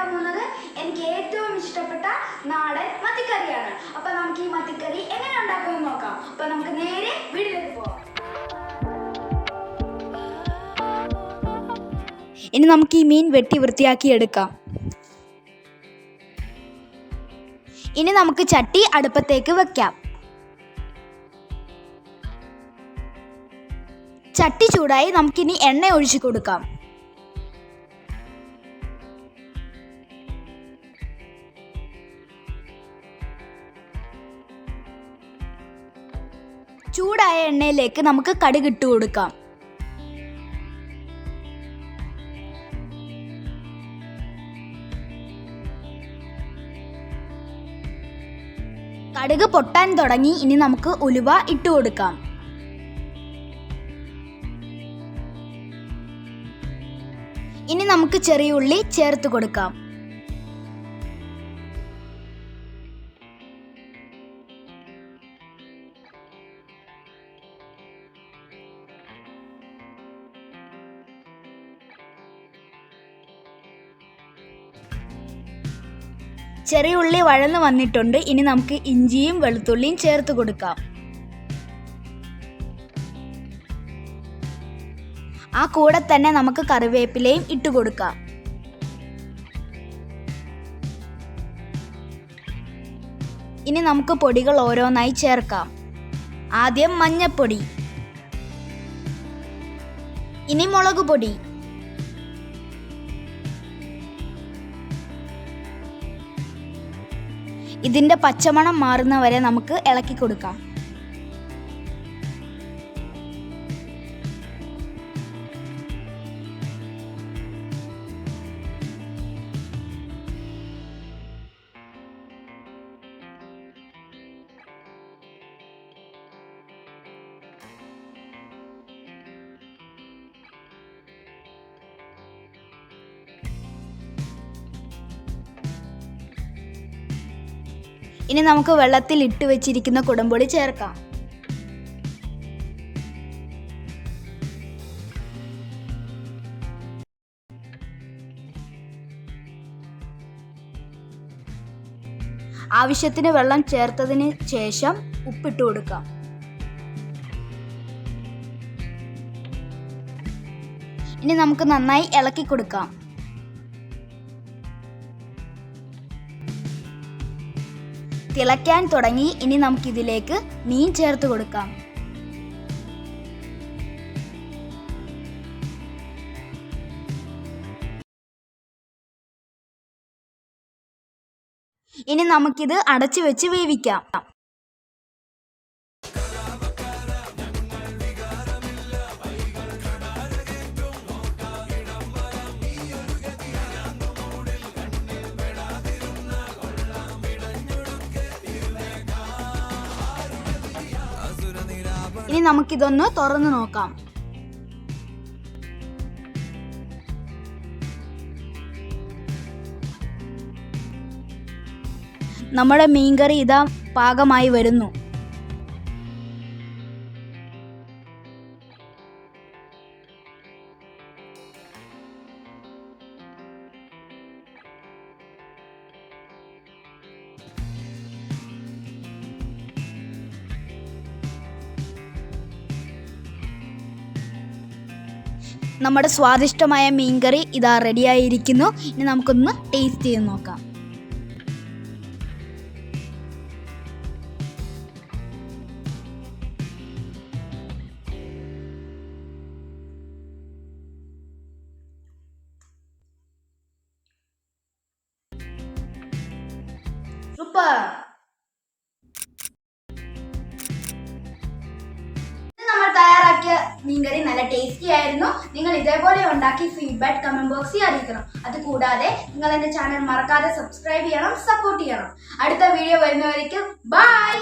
പോകുന്നത് എനിക്ക് ഏറ്റവും ഇഷ്ടപ്പെട്ട നാടൻ മത്തിക്കറിയാണ്. അപ്പോൾ നമുക്ക് ഈ മത്തിക്കറി എങ്ങനെ ഉണ്ടാക്കുമെന്ന് നോക്കാം. അപ്പോൾ നമുക്ക് നേരെ വീട്ടിലേക്ക് പോകാം. ഇനി നമുക്ക് ഈ മീൻ വെട്ടി വൃത്തിയാക്കി എടുക്കാം. ഇനി നമുക്ക് ചട്ടി അടുപ്പത്തേക്ക് വെക്കാം. ചട്ടി ചൂടായി നമുക്കിനി എണ്ണ ഒഴിച്ചു കൊടുക്കാം. ചൂടായ എണ്ണയിലേക്ക് നമുക്ക് കടുക് ഇട്ട് കൊടുക്കാം. കടുക് പൊട്ടാൻ തുടങ്ങി. ഇനി നമുക്ക് ഉലുവ ഇട്ട് കൊടുക്കാം. ഇനി നമുക്ക് ചെറിയ ഉള്ളി ചേർത്ത് കൊടുക്കാം. ചെറിയ ഉള്ളി വഴന്ന് വന്നിട്ടുണ്ട്. ഇനി നമുക്ക് ഇഞ്ചിയും വെളുത്തുള്ളിയും ചേർത്ത് കൊടുക്കാം. ആ കൂടെ തന്നെ നമുക്ക് കറിവേപ്പിലയും ഇട്ട് കൊടുക്കാം. ഇനി നമുക്ക് പൊടികൾ ഓരോന്നായി ചേർക്കാം. ആദ്യം മഞ്ഞൾപ്പൊടി, ഇനി മുളക് പൊടി, ഇതിൻ്റെ പച്ചമണം മാറുന്നവരെ നമുക്ക് ഇളക്കി കൊടുക്കാം. ഇനി നമുക്ക് വെള്ളത്തിൽ ഇട്ട് വെച്ചിരിക്കുന്ന കുടംപൊടി ചേർക്കാം. ആവശ്യത്തിന് വെള്ളം ചേർത്തതിന് ശേഷം ഉപ്പിട്ട് കൊടുക്കാം. ഇനി നമുക്ക് നന്നായി ഇളക്കി കൊടുക്കാം. തിളയ്ക്കാൻ തുടങ്ങി. ഇനി നമുക്കിതിലേക്ക് മീൻ ചേർത്ത് കൊടുക്കാം. ഇനി നമുക്കിത് അടച്ചു വെച്ച് വേവിക്കാം. ഇനി നമുക്കിതൊന്ന് തുറന്നു നോക്കാം. നമ്മുടെ മീൻകറി ഇതാ പാകമായി വരുന്നു. നമ്മുടെ സ്വാദിഷ്ടമായ മീൻകറി ഇതാ റെഡിയായിരിക്കുന്നു. ഇനി നമുക്കൊന്ന് ടേസ്റ്റ് ചെയ്ത് നോക്കാം. സൂപ്പർ! നമ്മൾ തയ്യാറാക്കിയ മീൻകറി നല്ല ടേസ്റ്റി ആയിരുന്നു. നിങ്ങൾ ഇതേപോലെ ഉണ്ടാക്കി ഫീഡ്ബാക്ക് കമന്റ് ബോക്സിൽ അറിയിക്കണം. അതുകൂടാതെ നിങ്ങൾ എൻ്റെ ചാനൽ മറക്കാതെ സബ്സ്ക്രൈബ് ചെയ്യണം, സപ്പോർട്ട് ചെയ്യണം. അടുത്ത വീഡിയോ വരുന്നവരേക്കും ബൈ.